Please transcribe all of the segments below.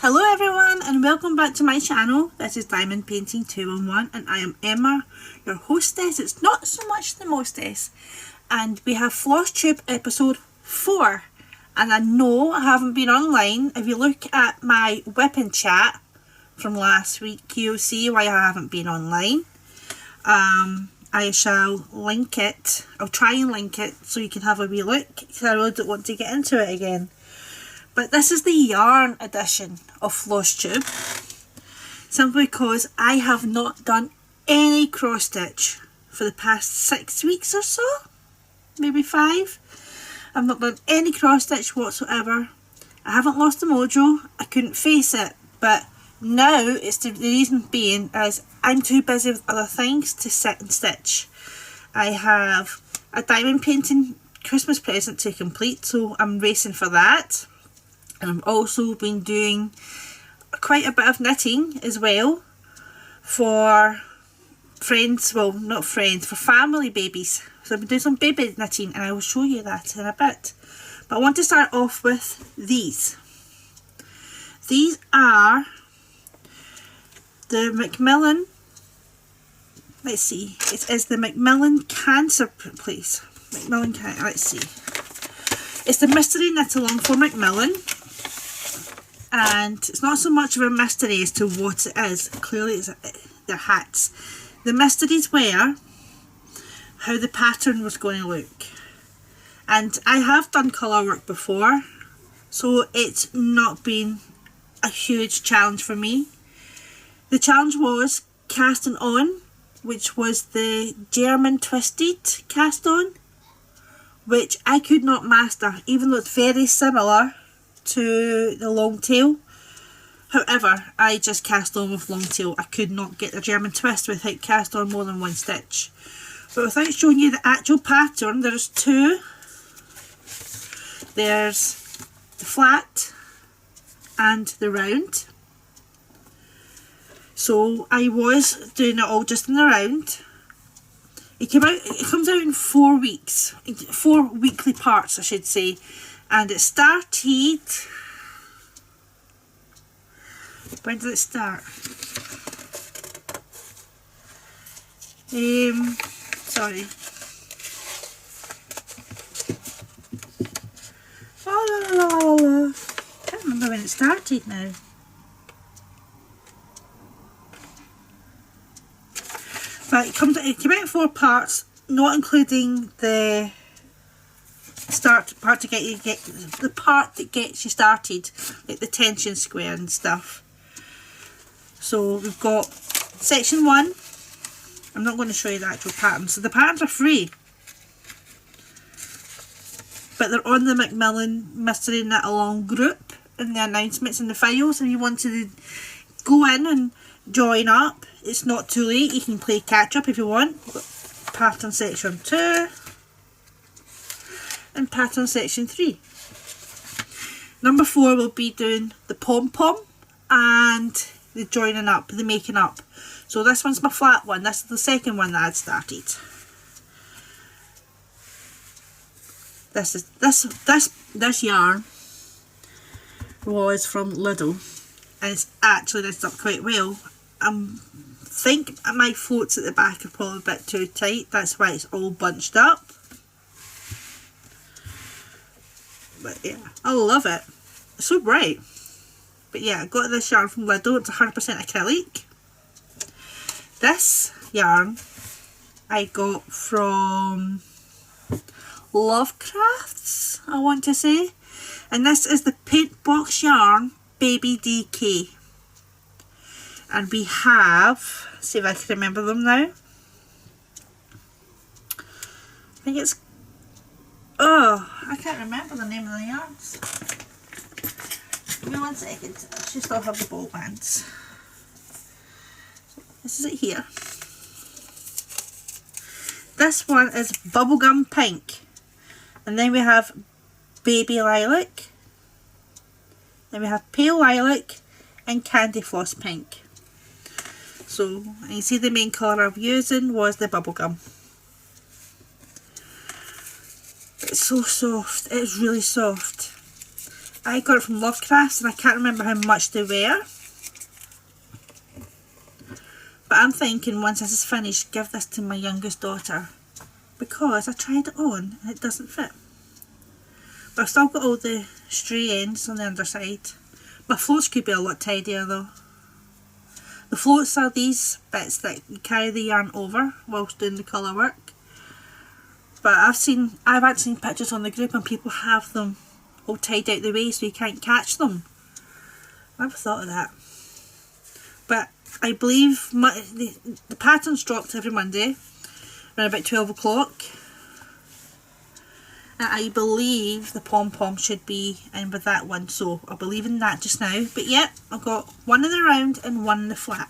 Hello everyone and welcome back to my channel. This is Diamond Painting 211 and I am Emma, your hostess. It's not so much the mostess. And we have Flosstube episode 4. And I know I haven't been online. If you look at my whipping chat from last week, you'll see why I haven't been online. I shall link it. I'll try and link it so you can have a wee look, because I really don't want to get into it again. But this is the yarn edition of Flosstube, simply because I have not done any cross stitch for the past 6 weeks or so, maybe 5. I've not done any cross stitch whatsoever. I haven't lost the mojo, I couldn't face it, but now it's the reason being is I'm too busy with other things to sit and stitch. I have a diamond painting Christmas present to complete, so I'm racing for that. And I've also been doing quite a bit of knitting as well for friends, well not friends, for family babies. So I've been doing some baby knitting and I will show you that in a bit. But I want to start off with these. These are the Macmillan, let's see, it is the Macmillan Cancer Place. Macmillan Cancer, let's see. It's the mystery knit along for Macmillan. And it's not so much of a mystery as to what it is. Clearly it's their hats. The mysteries were how the pattern was going to look. And I have done colour work before, so it's not been a huge challenge for me. The challenge was casting on, which was the German twisted cast on, which I could not master, even though it's very similar to the long tail. However, I just cast on with long tail. I could not get the German twist without cast on more than one stitch. But without showing you the actual pattern, there's two. There's the flat and the round. So I was doing it all just in the round. It comes out in 4 weeks, 4 weekly parts I should say. And it started, when did it start? Sorry. Oh, can't remember when it started now. But it came out in 4 parts, not including the part to get the part that gets you started, like the tension square and stuff. So we've got section 1. I'm not going to show you the actual patterns. So the patterns are free, but they're on the Macmillan Mystery Knit Along group in the announcements and the files. If you want to go in and join up, it's not too late. You can play catch up if you want. We've got pattern section 2 and pattern section 3. Number 4 will be doing the pom-pom and the joining up, the making up. So this one's my flat one. This is the second one that I'd started. This yarn was from Lidl and it's actually knitted up quite well. I think my floats at the back are probably a bit too tight. That's why it's all bunched up. But yeah, I love it. It's so bright. But yeah, I got this yarn from Lidl. It's 100% acrylic. This yarn I got from Lovecrafts, I want to say. And this is the Paint Box Yarn Baby DK. And we have, see if I can remember them now. I think it's, oh, I can't remember the name of the yarns. Give me 1 second. I should still have the ball bands. This is it here. This one is Bubblegum Pink. And then we have Baby Lilac. Then we have Pale Lilac and Candy Floss Pink. So, and you see the main colour I'm using was the Bubblegum. It's so soft. It's really soft. I got it from Lovecrafts and I can't remember how much they were. But I'm thinking once this is finished, give this to my youngest daughter, because I tried it on and it doesn't fit. But I've still got all the stray ends on the underside. My floats could be a lot tidier though. The floats are these bits that you carry the yarn over whilst doing the colour work. But I've actually seen pictures on the group and people have them all tied out the way so you can't catch them. I never thought of that. But I believe the patterns dropped every Monday around about 12 o'clock. And I believe the pom-pom should be in with that one, so I'll be leaving that just now. But yeah, I've got one in the round and one in the flat.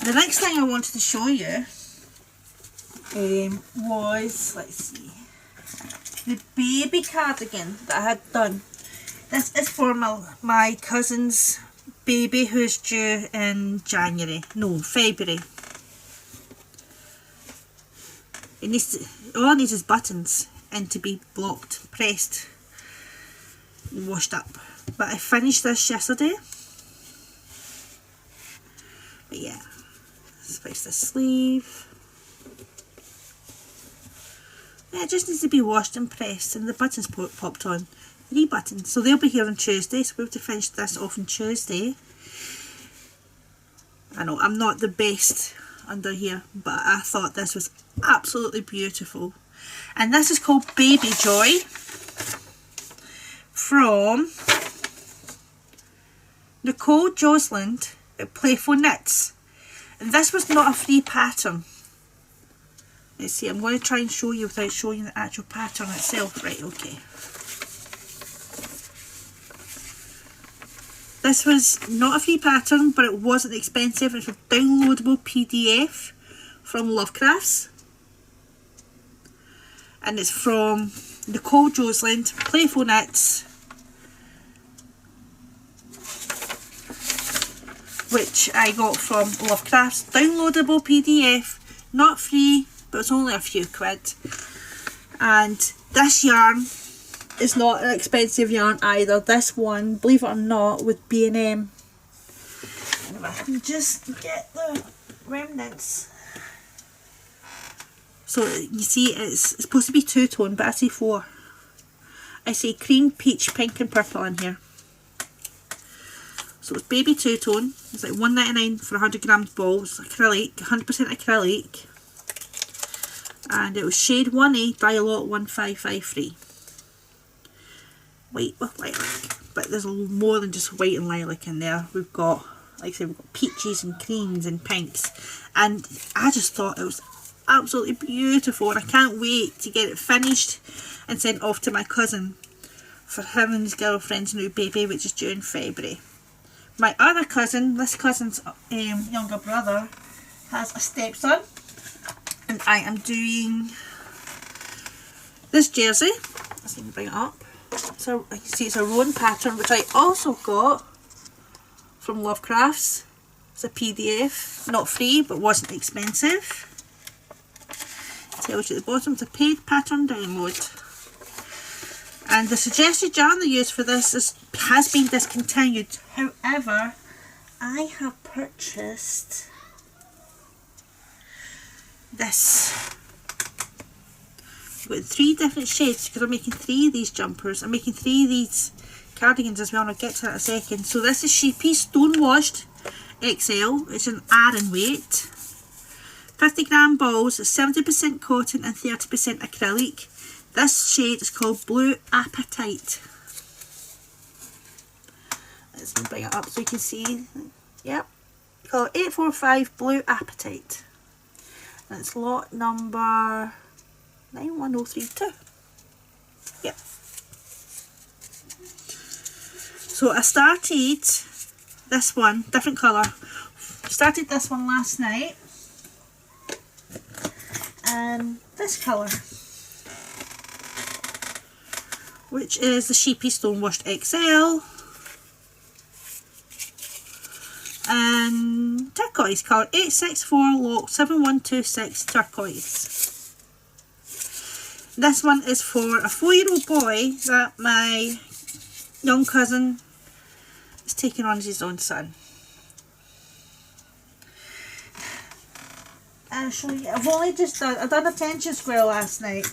The next thing I wanted to show you was, let's see, the baby cardigan that I had done. This is for my cousin's baby who's due in February. All it needs is buttons and to be blocked, pressed and washed up. But I finished this yesterday. But yeah, let's fix the sleeve. Yeah, it just needs to be washed and pressed and the buttons popped on. 3 buttons. So they'll be here on Tuesday, so we have to finish this off on Tuesday. I know, I'm not the best under here, but I thought this was absolutely beautiful. And this is called Baby Joy from Nicole Josland at Playful Knits. And this was not a free pattern. Let's see, I'm going to try and show you without showing you the actual pattern itself. Right, okay. This was not a free pattern, but it wasn't expensive. It's a downloadable PDF from Lovecrafts. And it's from Nicole Josland, Playful Knits, which I got from Lovecrafts. Downloadable PDF, not free, but it's only a few quid. And this yarn is not an expensive yarn either. This one, believe it or not, with B&M. And if I can just get the remnants. So you see, it's supposed to be 2-tone, but I see 4. I see cream, peach, pink and purple in here. So it's baby 2-tone. It's like $1.99 for 100 grams balls, acrylic, 100% acrylic. And it was shade 1A, dye lot 1553. White with lilac, but there's more than just white and lilac in there. We've got, like I said, we've got peaches and creams and pinks, and I just thought it was absolutely beautiful, and I can't wait to get it finished and sent off to my cousin for him and his girlfriend's new baby, which is due in February. My other cousin, this cousin's younger brother, has a stepson, and I am doing this jersey. Let's see if I can bring it up. So you can see it's a rowan pattern, which I also got from Lovecrafts. It's a PDF, not free, but wasn't expensive. It tells you at the bottom it's a paid pattern download. And the suggested yarn they use for this has been discontinued. However, I have purchased this. I've got 3 different shades because I'm making 3 of these jumpers. I'm making 3 of these cardigans as well, and I'll get to that in a second. So this is Sheepy Stone Washed XL. It's an Aran weight. 50 gram balls, 70% cotton and 30% acrylic. This shade is called Blue Appetite. Let's bring it up so you can see. Yep. Call it 845 Blue Appetite. And it's lot number 91032. Yep. So I started this one, different colour. Started this one last night. And this colour, which is the Sheepy Stone Washed XL. And turquoise colour, 864 lot 7126 turquoise. This one is for a 4-year-old boy that my young cousin is taking on as his own son. I'll show you. I've done a tension square last night.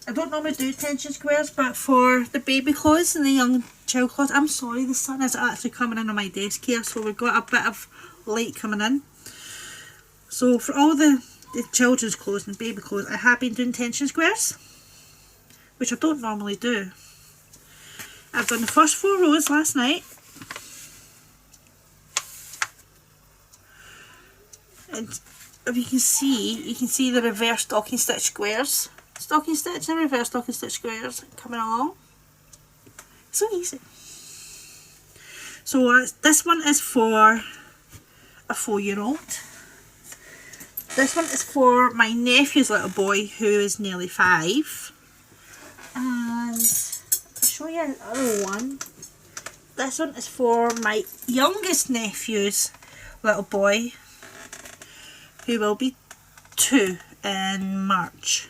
I don't normally do tension squares, but for the baby clothes and the young child clothes, I'm sorry, the sun is actually coming in on my desk here, so we've got a bit of light coming in. So for all the children's clothes and baby clothes, I have been doing tension squares, which I don't normally do. I've done the first 4 rows last night. And if you can see the reverse stocking stitch squares. Stocking stitch and reverse stocking stitch squares coming along. So easy. So this one is for a 4-year-old. This one is for my nephew's little boy who is nearly 5. And I'll show you another one. This one is for my youngest nephew's little boy who will be 2 in March.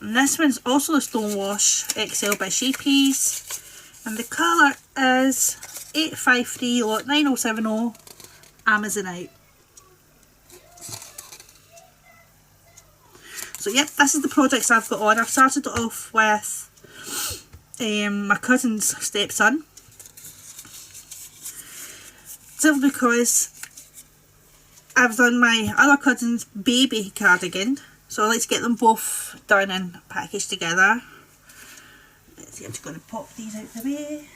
And this one's also the Stonewash XL by Shapeys, and the colour is 853 lot 9070 Amazonite. So yep, this is the projects I've got on. I've started it off with my cousin's stepson, simply because I've done my other cousin's baby cardigan, so let's get them both done and packaged together. Let's see, I'm just going to pop these out the way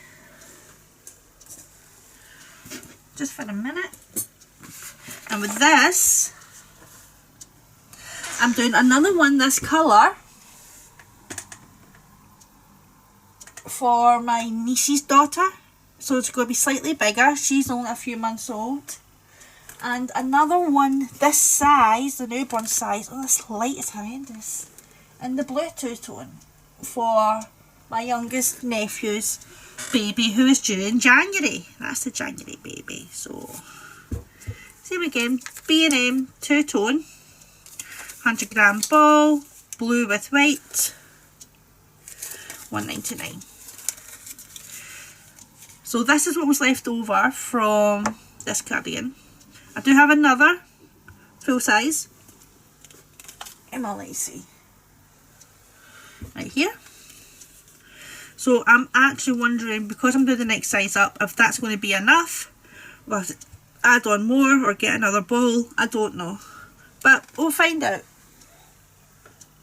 just for a minute. And with this, I'm doing another one this colour for my niece's daughter, so it's going to be slightly bigger. She's only a few months old. And another one this size, the newborn size. Oh, this light is horrendous. And the blue two-tone for my youngest nephew's baby who is due in January. That's the January baby. So, same again, B&M two-tone, 100-gram ball, blue with white, $1.99. So this is what was left over from this cardigan. I do have another full size. Let's see. Right here. So I'm actually wondering, because I'm doing the next size up, if that's going to be enough. Or if add on more or get another ball. I don't know. But we'll find out.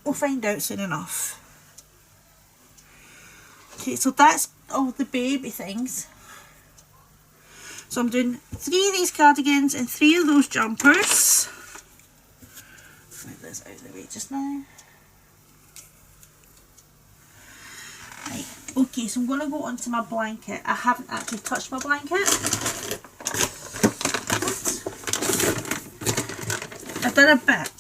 We'll find out soon enough. Okay, so that's all the baby things. So I'm doing 3 of these cardigans and 3 of those jumpers. Get this out of the way just now. Right, okay, so I'm going to go onto my blanket. I haven't actually touched my blanket. I've done a bit.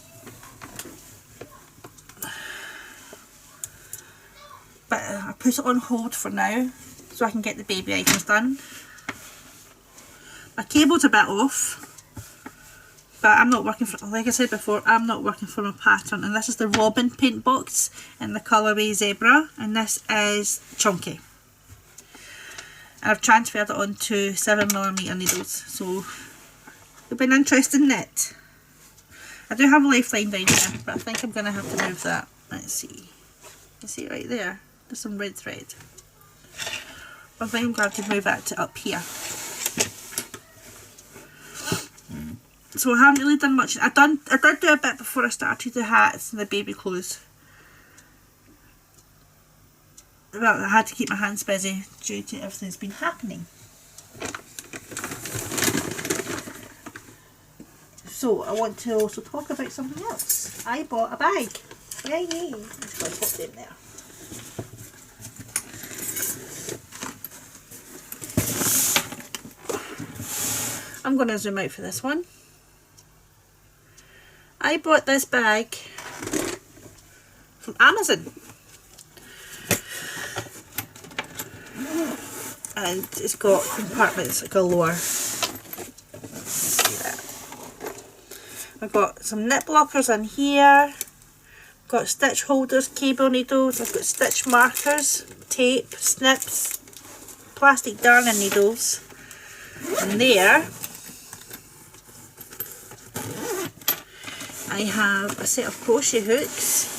But I put it on hold for now so I can get the baby items done. My cable's a bit off, but I'm not working for, like I said before, I'm not working from a pattern. And this is the Robin paint box in the colourway Zebra, and this is chunky. And I've transferred it onto 7mm needles, so it'll be an interesting knit. I do have a lifeline down there, but I think I'm going to have to move that. Let's see. You see right there? There's some red thread. I think I'm going to move that to up here. So I haven't really done much. I did do a bit before I started the hats and the baby clothes. Well, I had to keep my hands busy due to everything that's been happening. So I want to also talk about something else. I bought a bag. Yay! I'm just going to pop them there. I'm going to zoom out for this one. I bought this bag from Amazon, and it's got compartments galore. See that? I've got some knit blockers in here. Got stitch holders, cable needles. I've got stitch markers, tape, snips, plastic darning needles. And there I have a set of crochet hooks.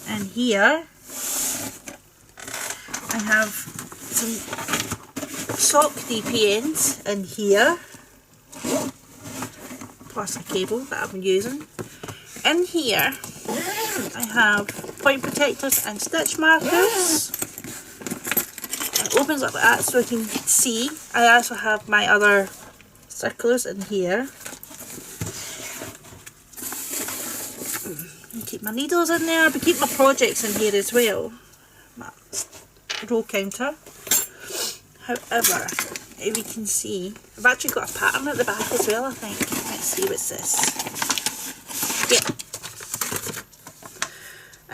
And here I have some sock DPNs in here, plus a cable that I've been using. In here I have point protectors and stitch markers. It opens up like that so I can see. I also have my other circulars in here. Keep my needles in there, but keep my projects in here as well. My roll counter. However, if you can see, I've actually got a pattern at the back as well, I think. Let's see what's this. Yeah.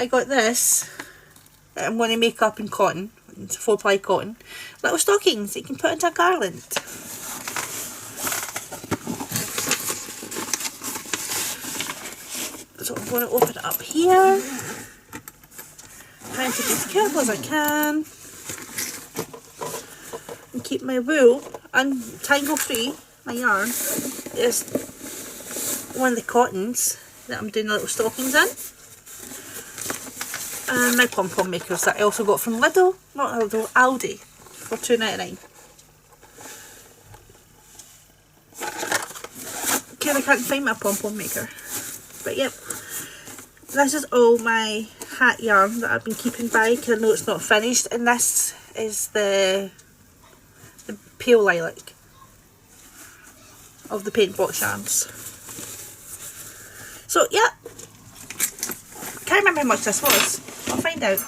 I got this that I'm going to make up in cotton, 4-ply cotton. Little stockings that you can put into a garland. So I'm going to open it up here. Trying to be as careful as I can. And keep my wool untangle free. My yarn is one of the cottons that I'm doing the little stockings in. And my pom-pom makers that I also got from Lidl, not Lidl, Aldi, for £2.99. Okay, I can't find my pom-pom maker. But yep, this is all my hat yarn that I've been keeping by because I know it's not finished, and this is the pale lilac of the paint box yarns. So yeah, can't remember how much this was. I'll find out.